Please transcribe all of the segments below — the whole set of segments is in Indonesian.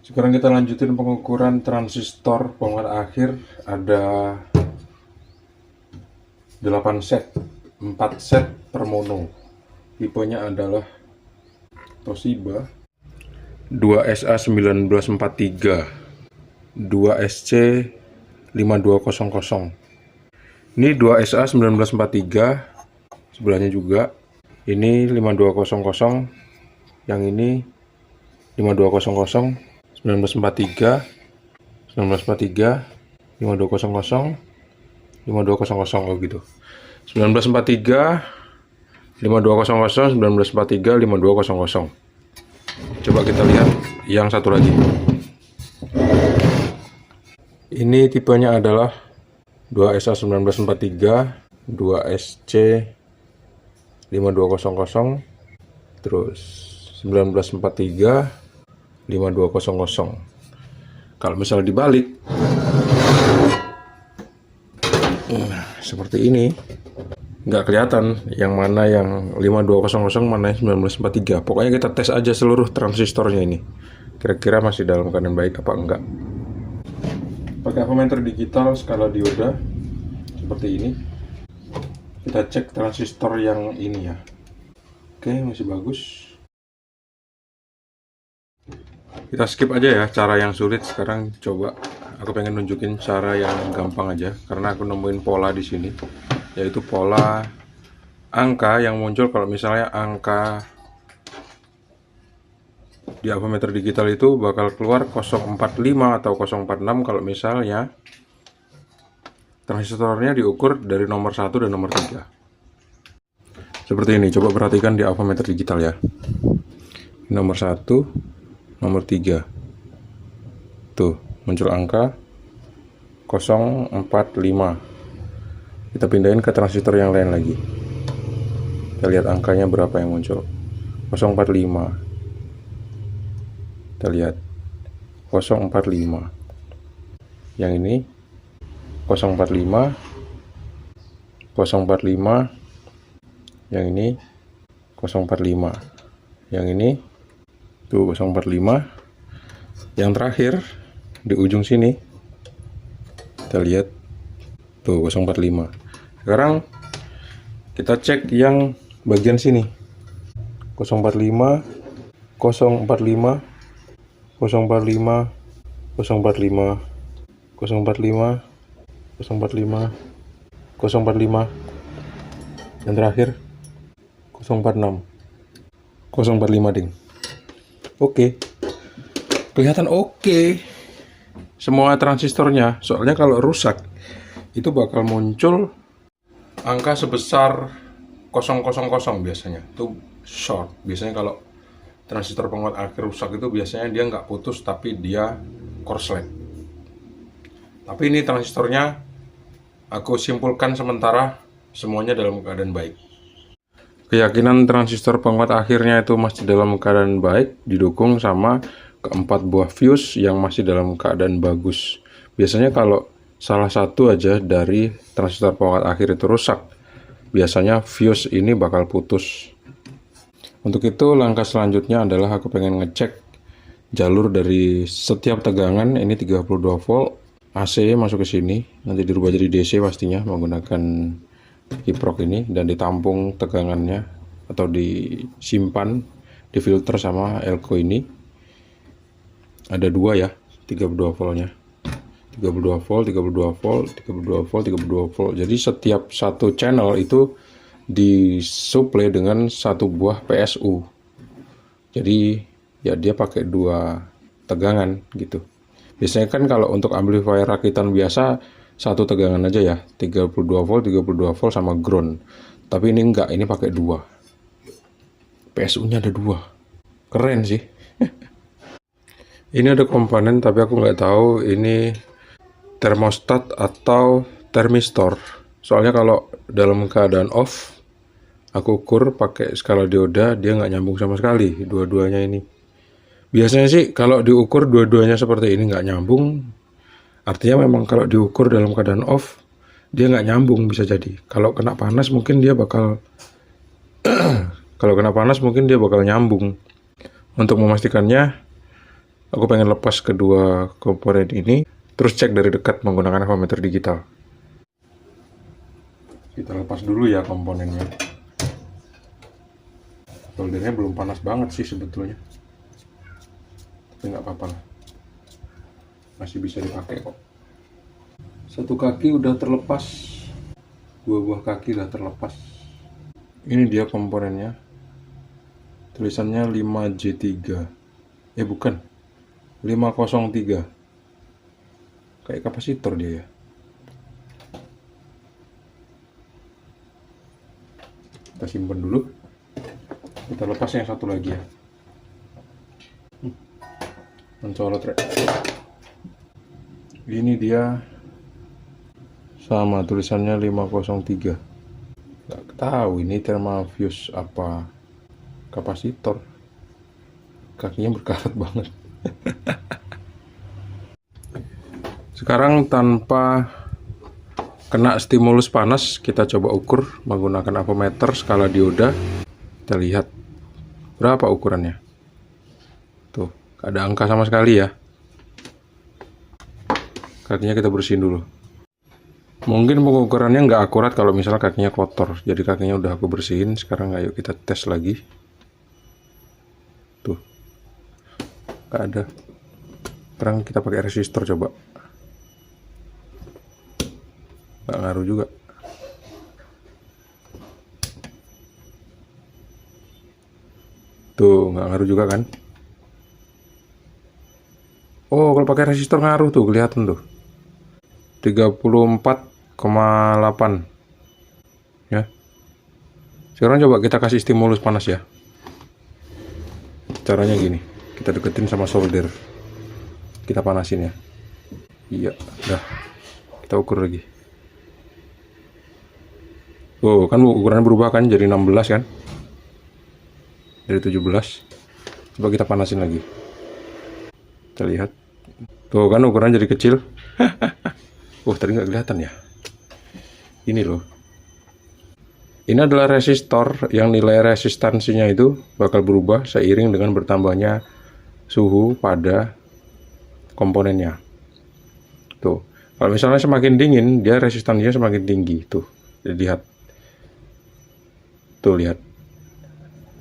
Sekarang kita lanjutin pengukuran transistor penguat akhir. Ada 8 set, 4 set per mono. Tipenya adalah Toshiba 2SA1943, 2SC5200. Ini 2SA1943, sebelahnya juga. Ini 5200, yang ini 5200, 1943, 5200, 5200, oh gitu. 1943, 5200, 1943, 5200. Coba kita lihat yang satu lagi. Ini tipenya adalah 2SA1943, 2SC5200, terus 1943, 5200. Kalau misalnya dibalik, seperti ini, nggak kelihatan yang mana yang 5200, mana yang 1943. Pokoknya kita tes aja seluruh transistornya ini, kira-kira masih dalam keadaan baik apa enggak. Pakai voltmeter digital skala dioda seperti ini. Kita cek transistor yang ini ya. Oke, masih bagus. Kita skip aja ya cara yang sulit. Sekarang coba aku pengen nunjukin cara yang gampang aja, karena aku nemuin pola di sini, yaitu pola angka yang muncul kalau misalnya angka di avometer digital itu bakal keluar 045 atau 046 kalau misalnya transistornya diukur dari nomor 1 dan nomor 3. Seperti ini, coba perhatikan di avometer digital ya. Nomor 1, nomor 3. Tuh, muncul angka 045. Kita pindahin ke transistor yang lain lagi. Kita lihat angkanya berapa yang muncul. 045. Kita lihat 045. Yang ini 045, 045. Yang ini 045. Yang ini tuh 045. Yang terakhir di ujung sini kita lihat tuh 045. Sekarang kita cek yang bagian sini 045, 045, 045, 045, 045, 045, 045. Yang terakhir 046, 045 ding. Oke, kelihatan oke semua transistornya. Soalnya kalau rusak itu bakal muncul angka sebesar 000 biasanya. Itu short. Biasanya kalau transistor penguat akhir rusak itu biasanya dia nggak putus, tapi dia korslet. Tapi ini transistornya aku simpulkan sementara semuanya dalam keadaan baik. Keyakinan transistor penguat akhirnya itu masih dalam keadaan baik didukung sama keempat buah fuse yang masih dalam keadaan bagus. Biasanya kalau salah satu aja dari transistor penguat akhir itu rusak, biasanya fuse ini bakal putus. Untuk itu langkah selanjutnya adalah aku pengen ngecek jalur dari setiap tegangan. Ini 32 volt AC masuk ke sini, nanti dirubah jadi DC pastinya menggunakan kiprok ini, dan ditampung tegangannya atau disimpan, difilter sama elko ini. Ada dua ya, 32 voltnya, 32 volt, 32 volt, 32 volt, 32 volt. Jadi setiap satu channel itu disuplai dengan satu buah PSU. Jadi ya dia pakai dua tegangan gitu. Biasanya kan kalau untuk amplifier rakitan biasa satu tegangan aja ya, 32 volt, 32 volt sama ground. Tapi ini enggak, ini pakai dua. PSU-nya ada dua. Keren sih. Ini ada komponen tapi aku nggak tahu ini termostat atau termistor. Soalnya kalau dalam keadaan off, aku ukur pakai skala dioda, dia nggak nyambung sama sekali dua-duanya ini. Biasanya sih kalau diukur dua-duanya seperti ini nggak nyambung, artinya memang kalau diukur dalam keadaan off, dia nggak nyambung bisa jadi. Kalau kena panas mungkin dia bakal kalau kena panas mungkin dia bakal nyambung. Untuk memastikannya, Aku pengen lepas kedua komponen ini, terus cek dari dekat menggunakan avometer digital. Kita lepas dulu ya komponennya. Soldernya belum panas banget sih sebetulnya, tapi nggak apa-apa lah, masih bisa dipakai kok. Satu kaki udah terlepas, dua buah kaki udah terlepas. Ini dia komponennya, tulisannya 5J3, bukan, 503, kayak kapasitor dia ya. Kita simpan dulu, kita lepas yang satu lagi ya. Mencolot rek. Ini dia sama tulisannya 503. Nggak tahu ini thermal fuse apa kapasitor, kakinya berkarat banget. Sekarang tanpa kena stimulus panas, kita coba ukur menggunakan avometer skala dioda. Kita lihat berapa ukurannya. Tuh, gak ada angka sama sekali ya. Kakinya kita bersihin dulu. Mungkin pengukurannya nggak akurat kalau misalnya kakinya kotor. Jadi kakinya udah aku bersihin. Sekarang ayo kita tes lagi. Tuh, nggak ada. Sekarang kita pakai resistor coba. Nggak ngaruh juga. Tuh, nggak ngaruh juga kan? Oh, kalau pakai resistor ngaruh tuh, kelihatan tuh. 34,8 ya. Sekarang coba kita kasih stimulus panas ya. Caranya gini, kita deketin sama solder, kita panasin ya. Iya, udah. Kita ukur lagi. Oh, kan ukurannya berubah kan, jadi 16 kan, dari 17. Coba kita panasin lagi, kita lihat tuh kan ukurannya jadi kecil. Tadi nggak kelihatan ya. Ini loh. Ini adalah resistor yang nilai resistansinya itu bakal berubah seiring dengan bertambahnya suhu pada komponennya. Tuh, kalau misalnya semakin dingin, dia resistansinya semakin tinggi. Tuh, lihat. Tuh, lihat.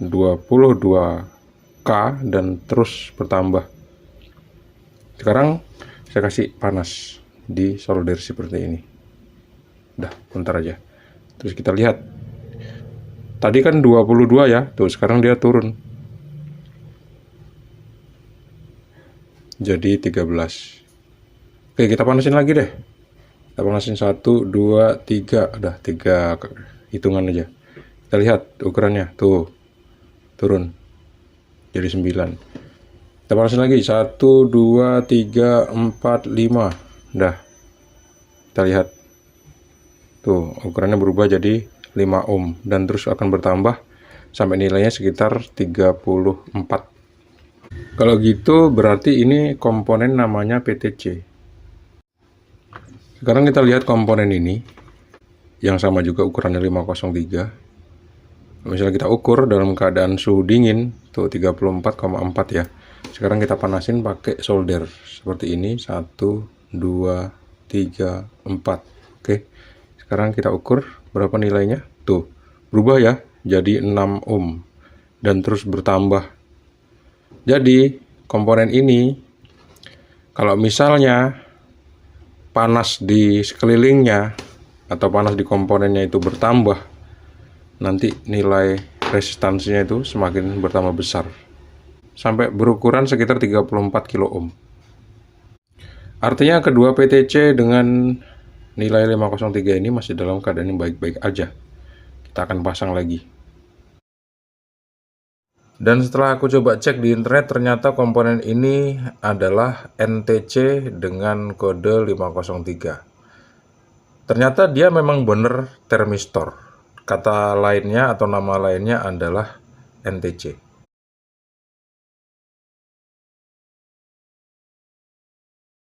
22K dan terus bertambah. Sekarang saya kasih panas di solder seperti ini. Udah, bentar aja. Terus kita lihat. Tadi kan 22 ya. Tuh, sekarang dia turun. Jadi 13. Oke, kita panasin lagi deh. Kita panasin 1, 2, 3. Udah, 3 hitungan aja. Kita lihat ukurannya. Tuh, turun. Jadi 9. Kita panasin lagi. 1, 2, 3, 4, 5. Udah, kita lihat tuh ukurannya berubah jadi 5 ohm dan terus akan bertambah sampai nilainya sekitar 34. Kalau gitu berarti ini komponen namanya PTC. Sekarang kita lihat komponen ini yang sama juga ukurannya 503. Misalnya kita ukur dalam keadaan suhu dingin tuh 34,4 ya. Sekarang kita panasin pakai solder seperti ini. 1, 2, 3, 4. Oke, sekarang kita ukur berapa nilainya. Tuh, berubah ya, jadi 6 ohm dan terus bertambah. Jadi komponen ini kalau misalnya panas di sekelilingnya atau panas di komponennya itu bertambah, nanti nilai resistansinya itu semakin bertambah besar sampai berukuran sekitar 34 kilo ohm. Artinya kedua PTC dengan nilai 503 ini masih dalam keadaan yang baik-baik aja. Kita akan pasang lagi. Dan setelah aku coba cek di internet, ternyata komponen ini adalah NTC dengan kode 503. Ternyata dia memang benar termistor. Kata lainnya atau nama lainnya adalah NTC.